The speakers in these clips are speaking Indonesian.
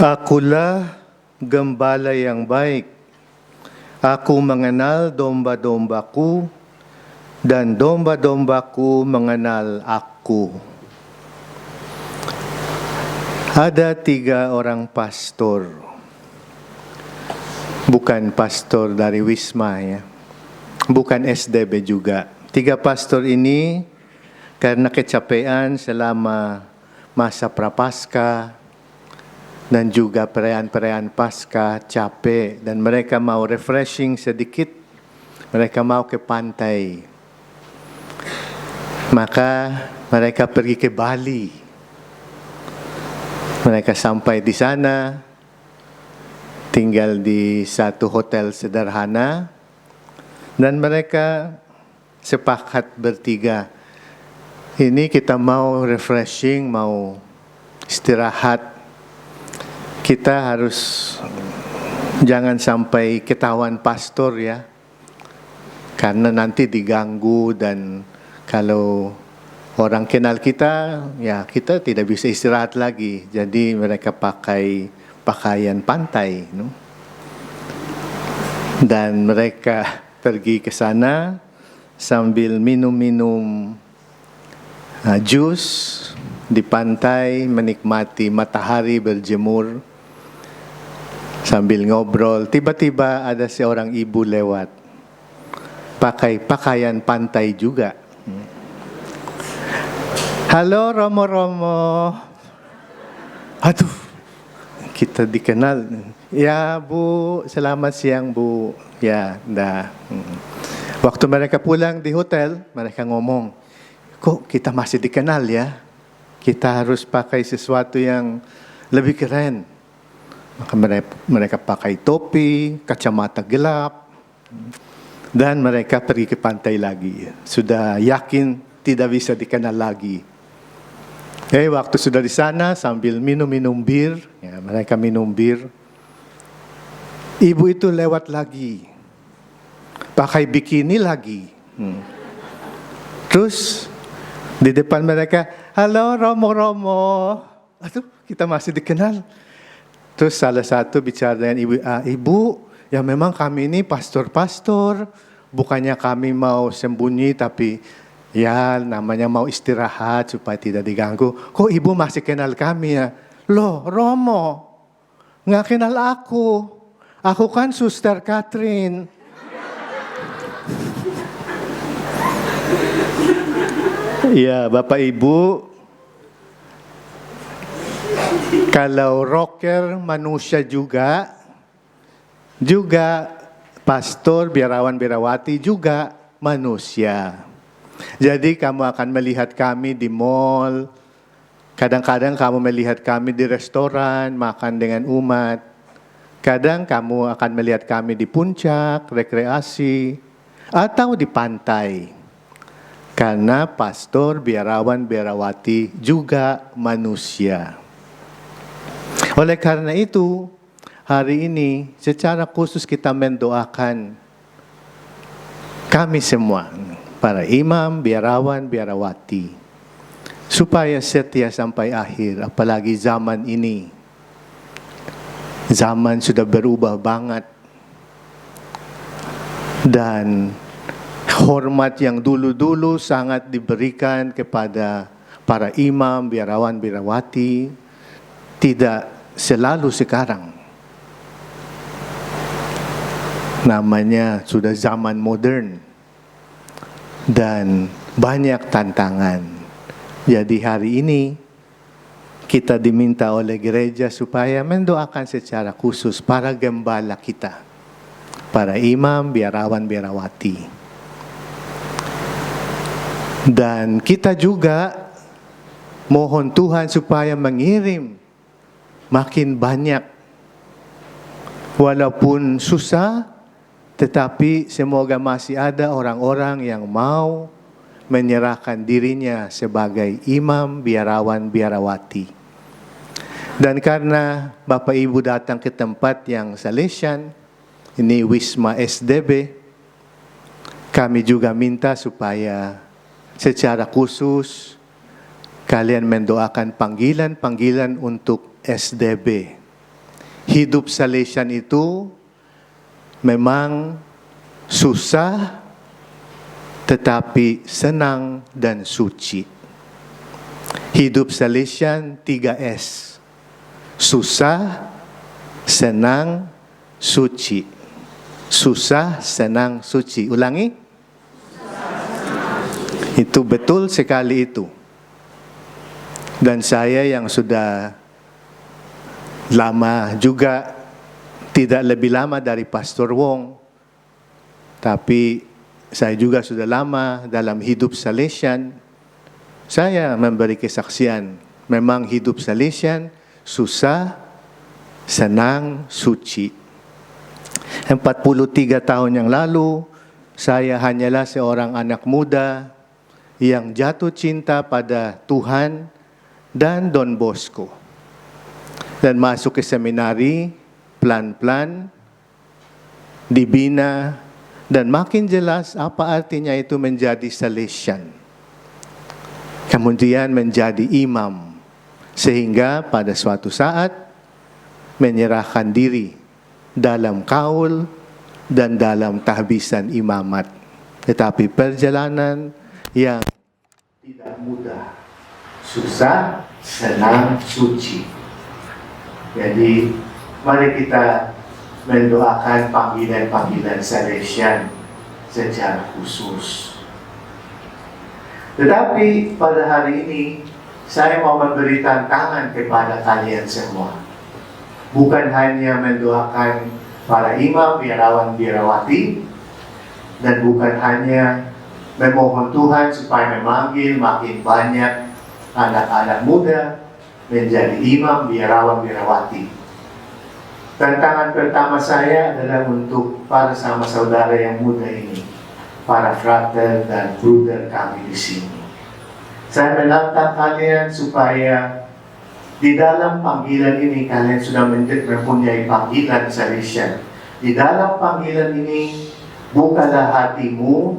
Akulah gembala yang baik. Aku mengenal domba-dombaku, dan domba-dombaku mengenal aku. Ada 3 orang pastor. Bukan pastor dari Wisma ya. Bukan SDB juga. 3 pastor ini karena kecapean selama masa prapaskah dan juga perayaan-perayaan Paskah, capek, dan mereka mau refreshing sedikit, mereka mau ke pantai. Maka mereka pergi ke Bali. Mereka sampai di sana, tinggal di satu hotel sederhana, dan mereka sepakat bertiga, ini kita mau refreshing, mau istirahat. Kita harus jangan sampai ketahuan pastor ya, karena nanti diganggu, dan kalau orang kenal kita, ya kita tidak bisa istirahat lagi. Jadi mereka pakai pakaian pantai, no? Dan mereka pergi ke sana sambil minum-minum jus di pantai, menikmati matahari berjemur, sambil ngobrol. Tiba-tiba ada seorang ibu lewat, pakai pakaian pantai juga. Halo Romo-Romo. Aduh, kita dikenal. Ya Bu, selamat siang Bu. Ya, dah. Waktu mereka pulang di hotel, mereka ngomong, kok kita masih dikenal ya? Kita harus pakai sesuatu yang lebih keren. Maka mereka pakai topi, kacamata gelap, dan mereka pergi ke pantai lagi. Sudah yakin tidak bisa dikenal lagi. Waktu sudah di sana sambil minum-minum bir, ya, mereka minum bir. Ibu itu lewat lagi, pakai bikini lagi. Terus di depan mereka, halo Romo-Romo. Aduh, kita masih dikenal. Terus salah satu bicara dengan ibu, ibu, ya memang kami ini pastor-pastor, bukannya kami mau sembunyi, tapi ya namanya mau istirahat supaya tidak diganggu. Kok ibu masih kenal kami ya? Loh, Romo, nggak kenal aku. Aku kan Suster Catherine. Ya, Bapak Ibu, kalau rocker manusia juga pastor, biarawan, biarawati juga manusia. Jadi kamu akan melihat kami di mall, kadang-kadang kamu melihat kami di restoran, makan dengan umat. Kadang kamu akan melihat kami di puncak, rekreasi, atau di pantai. Karena pastor, biarawan, biarawati juga manusia. Oleh karena itu, hari ini secara khusus kita mendoakan kami semua, para imam, biarawan, biarawati, supaya setia sampai akhir, apalagi zaman ini. Zaman sudah berubah banget. Dan hormat yang dulu-dulu sangat diberikan kepada para imam, biarawan, biarawati, tidak selalu sekarang. Namanya sudah zaman modern dan banyak tantangan. Jadi hari ini kita diminta oleh gereja supaya mendoakan secara khusus para gembala kita, para imam, biarawan, biarawati. Dan kita juga mohon Tuhan supaya mengirim makin banyak. Walaupun susah, tetapi semoga masih ada orang-orang yang mau menyerahkan dirinya sebagai imam, biarawan, biarawati. Dan karena Bapak Ibu datang ke tempat yang Salesian, ini Wisma SDB, kami juga minta supaya secara khusus kalian mendoakan panggilan-panggilan untuk SDB. hidup Salesian itu memang susah, tetapi senang dan suci. Hidup Salesian 3S. Susah, senang, suci. Susah, senang, suci. Ulangi. Itu betul sekali itu. Dan saya yang sudah lama juga, tidak lebih lama dari Pastor Wong, tapi saya juga sudah lama dalam hidup Salesian. Saya memberi kesaksian, memang hidup Salesian susah, senang, suci. 43 tahun yang lalu, saya hanyalah seorang anak muda yang jatuh cinta pada Tuhan dan Don Bosco. Dan masuk ke seminari, pelan-pelan, dibina, dan makin jelas apa artinya itu menjadi Salesian. Kemudian menjadi imam, sehingga pada suatu saat menyerahkan diri dalam kaul dan dalam tahbisan imamat. Tetapi perjalanan yang tidak mudah, susah, senang, suci. Jadi mari kita mendoakan panggilan-panggilan Salesian secara khusus. Tetapi pada hari ini saya mau memberi tantangan kepada kalian semua. Bukan hanya mendoakan para imam, biarawan, biarawati, dan bukan hanya memohon Tuhan supaya memanggil makin banyak anak-anak muda menjadi imam, biarawan, biarawati. Tantangan pertama saya adalah untuk para sama saudara yang muda ini, para frater dan bruder kami di sini. Saya menantang kalian supaya di dalam panggilan ini kalian sudah mempunyai panggilan Salesian. Di dalam panggilan ini, bukalah hatimu,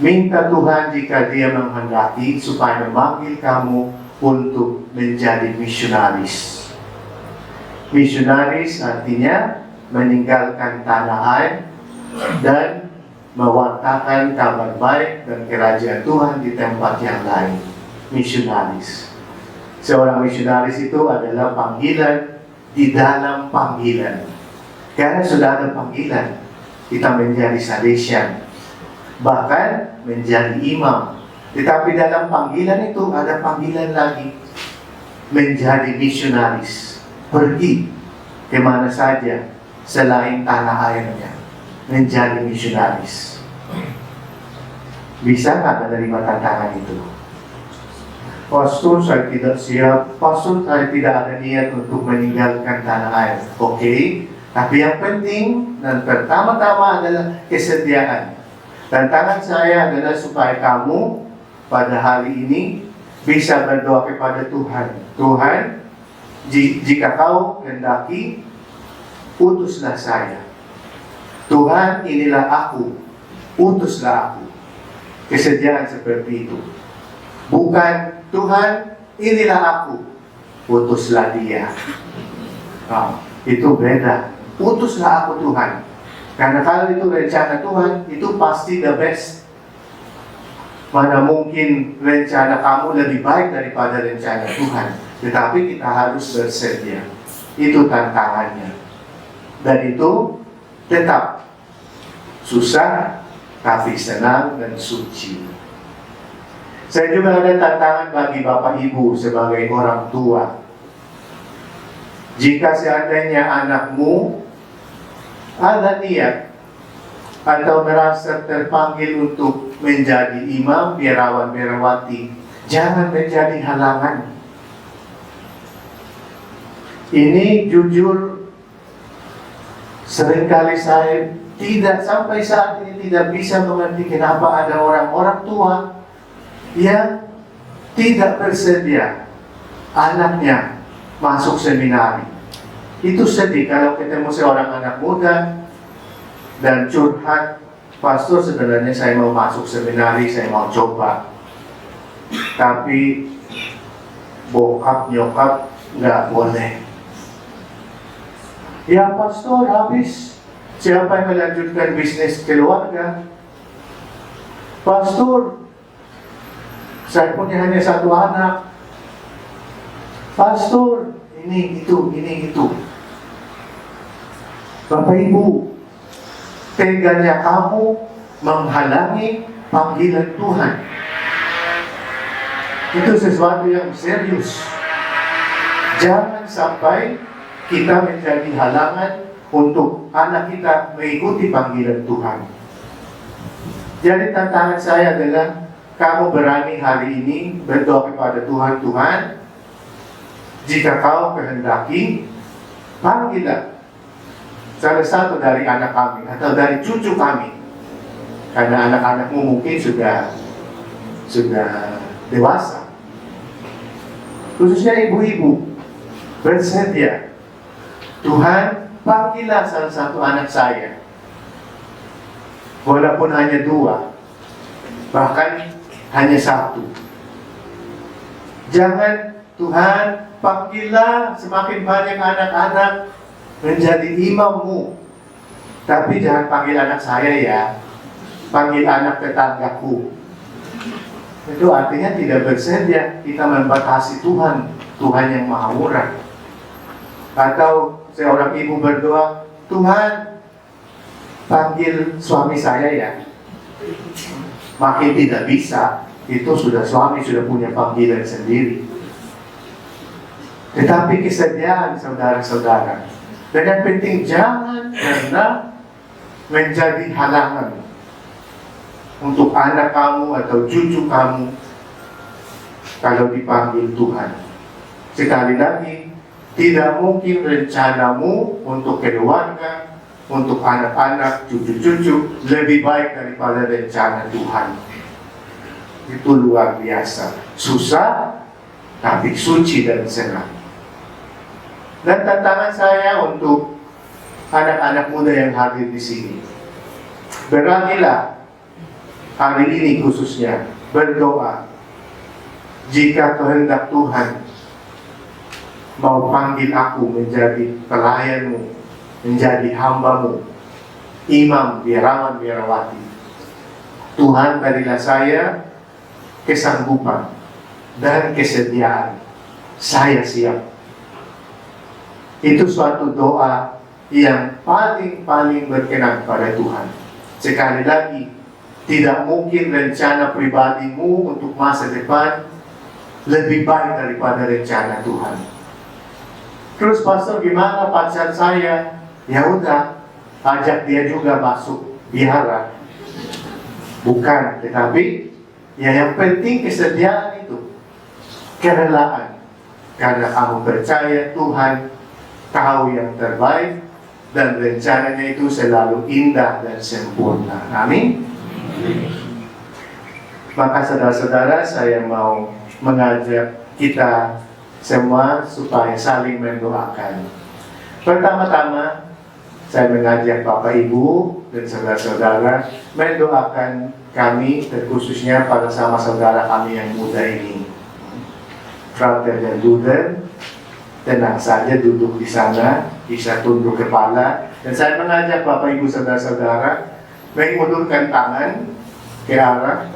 minta Tuhan jika Dia menghendaki supaya memanggil kamu untuk menjadi misionaris. Misionaris artinya meninggalkan tanah air dan mewartakan kabar baik dan kerajaan Tuhan di tempat yang lain. Misionaris. Seorang misionaris itu adalah panggilan di dalam panggilan. Karena sudah ada panggilan, kita menjadi Salesian, bahkan menjadi imam. Tetapi dalam panggilan itu ada panggilan lagi, menjadi misionaris. Pergi kemana saja selain tanah airnya, menjadi misionaris. Bisa nggak menerima tantangan itu? Pastor, saya tidak siap. Pastor, saya tidak ada niat untuk meninggalkan tanah air. Oke, tapi yang penting dan pertama-tama adalah kesediaan. Tantangan saya adalah supaya kamu pada hari ini bisa berdoa kepada Tuhan. Tuhan, jika kau hendaki, utuslah saya. Tuhan, inilah aku, utuslah aku. Kesediaan seperti itu. Bukan, Tuhan, inilah aku, utuslah dia. Nah, itu beda. Utuslah aku, Tuhan. Karena kalau itu rencana Tuhan, itu pasti the best. Mana mungkin rencana kamu lebih baik daripada rencana Tuhan. Tetapi kita harus bersedia. Itu tantangannya. Dan itu tetap susah, tapi senang dan suci. Saya juga ada tantangan bagi Bapak Ibu sebagai orang tua. Jika seandainya anakmu ada niat atau merasa terpanggil untuk menjadi imam, biarawan, biarawati, jangan menjadi halangan. Ini jujur, seringkali saya tidak sampai saat ini tidak bisa mengerti kenapa ada orang-orang tua yang tidak bersedia anaknya masuk seminari. Itu sedih kalau ketemu seorang anak muda dan curhat, Pastor, sebenarnya saya mau masuk seminari, saya mau coba, tapi bokap nyokap nggak boleh. Ya pastor, habis. Siapa yang melanjutkan bisnis keluarga? Pastor, saya punya hanya satu anak. Pastor, ini itu. Bapak Ibu, teganya kamu menghalangi panggilan Tuhan. Itu sesuatu yang serius. Jangan sampai kita menjadi halangan untuk anak kita mengikuti panggilan Tuhan. Jadi tantangan saya adalah kamu berani hari ini berdoa kepada Tuhan, Tuhan, jika kau kehendaki, panggillah salah satu dari anak kami atau dari cucu kami. Karena anak-anakmu mungkin sudah dewasa. Khususnya ibu-ibu, bersedia. Tuhan, panggillah salah satu anak saya. Walaupun hanya 2, bahkan hanya 1. Jangan, Tuhan, panggillah semakin banyak anak-anak menjadi imammu. Tapi jangan panggil anak saya ya, panggil anak tetanggaku. Itu artinya tidak bersedia, kita membatasi Tuhan, Tuhan yang maha murah. Atau seorang ibu berdoa, Tuhan, panggil suami saya ya. Makin tidak bisa, itu sudah suami sudah punya panggilan sendiri. Tetapi kesediaan saudara-saudara. Dan yang penting jangan pernah menjadi halangan untuk anak kamu atau cucu kamu kalau dipanggil Tuhan. Sekali lagi, tidak mungkin rencanamu untuk keluarga, untuk anak-anak, cucu-cucu lebih baik daripada rencana Tuhan. Itu luar biasa. Susah, tapi suci dan senang. Dan tantangan saya untuk anak-anak muda yang hadir di sini, beranilah hari ini khususnya berdoa. Jika kehendak Tuhan mau panggil aku menjadi pelayanmu, menjadi hambamu, imam, biarawan, biarawati, Tuhan berilah saya kesanggupan dan kesediaan. Saya siap. Itu suatu doa yang paling berkenan pada Tuhan. Sekali lagi, tidak mungkin rencana pribadimu untuk masa depan lebih baik daripada rencana Tuhan. Terus pastor, gimana pacar saya? Ya udah, ajak dia juga masuk biara. Bukan, tetapi ya yang penting kesediaan itu, kerelaan. Karena kamu percaya Tuhan tahu yang terbaik dan rencananya itu selalu indah dan sempurna. Amin. Maka saudara-saudara, saya mau mengajak kita semua supaya saling mendoakan. Pertama-tama, saya mengajak Bapak Ibu dan saudara-saudara mendoakan kami, terkhususnya pada sama saudara kami yang muda ini. Frater dan Duder, tenang saja duduk di sana, bisa tunduk kepala. Dan saya mengajak Bapak Ibu saudara-saudara mengulurkan tangan ke arah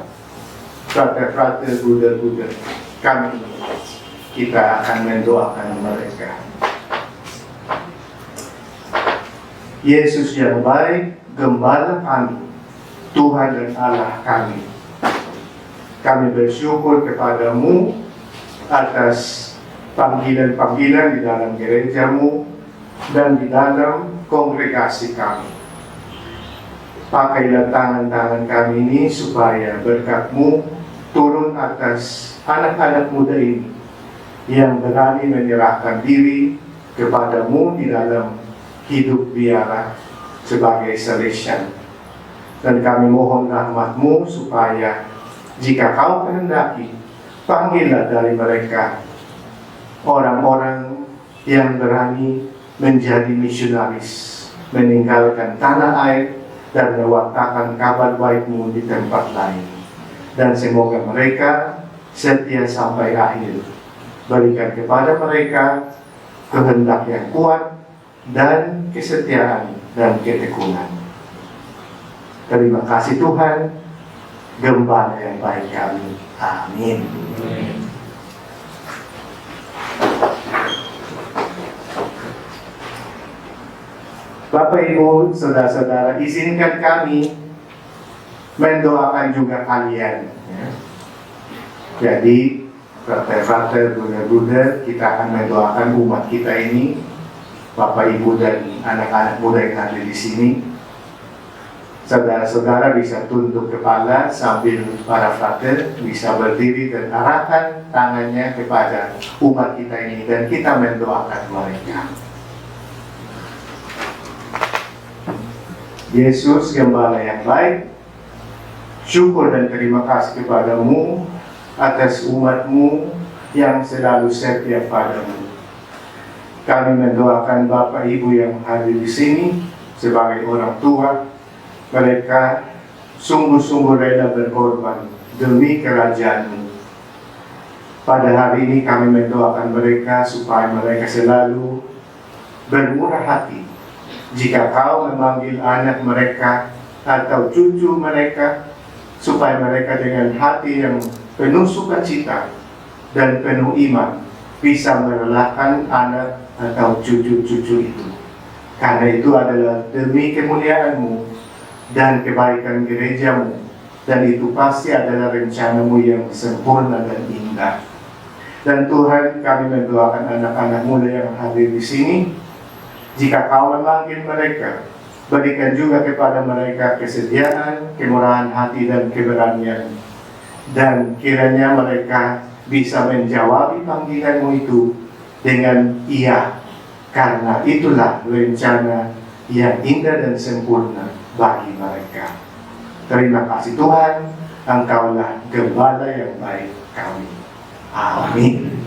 frater Duder. Kita akan mendoakan mereka. Yesus yang baik, Gembala kami, Tuhan dan Allah kami. Kami bersyukur kepadamu atas panggilan-panggilan di dalam gerejamu dan di dalam kongregasi kami. Pakailah tangan-tangan kami ini supaya berkat-Mu turun atas anak-anak muda ini yang berani menyerahkan diri kepadamu di dalam hidup biara sebagai Salesian. Dan kami mohon rahmat-Mu supaya jika Kau kehendaki, panggillah dari mereka orang-orang yang berani menjadi misionaris, meninggalkan tanah air dan mewartakan kabar baik-Mu di tempat lain. Dan semoga mereka setia sampai akhir. Berikan kepada mereka kehendak yang kuat, dan kesetiaan dan ketekunan. Terima kasih Tuhan, Gembala yang baik kami. Amin. Bapak, Ibu, Saudara-saudara, izinkan kami mendoakan juga kalian. Ya. Jadi, frater-frater, bruder-bruder, kita akan mendoakan umat kita ini, Bapak, Ibu, dan anak-anak muda yang ada di sini. Saudara-saudara bisa tunduk kepala sambil para frater bisa berdiri dan arahkan tangannya kepada umat kita ini, dan kita mendoakan mereka. Yesus, Gembala yang baik, syukur dan terima kasih kepadamu atas umatmu yang selalu setia padamu. Kami mendoakan Bapak Ibu yang hadir di sini sebagai orang tua. Mereka sungguh-sungguh rela berkorban demi kerajaan-Mu. Pada hari ini kami mendoakan mereka supaya mereka selalu bermurah hati. Jika Kau memanggil anak mereka atau cucu mereka, supaya mereka dengan hati yang penuh sukacita dan penuh iman bisa merelakan anak atau cucu-cucu itu. Karena itu adalah demi kemuliaan-Mu dan kebaikan gereja-Mu, dan itu pasti adalah rencana-Mu yang sempurna dan indah. Dan Tuhan, kami mendoakan anak-anak muda yang hadir di sini. Jika Kau memanggil mereka, berikan juga kepada mereka kesediaan, kemurahan hati, dan keberanian. Dan kiranya mereka bisa menjawab panggilan-Mu itu dengan iya, karena itulah rencana yang indah dan sempurna bagi mereka. Terima kasih Tuhan, Engkaulah Gembala yang baik kami. Amin.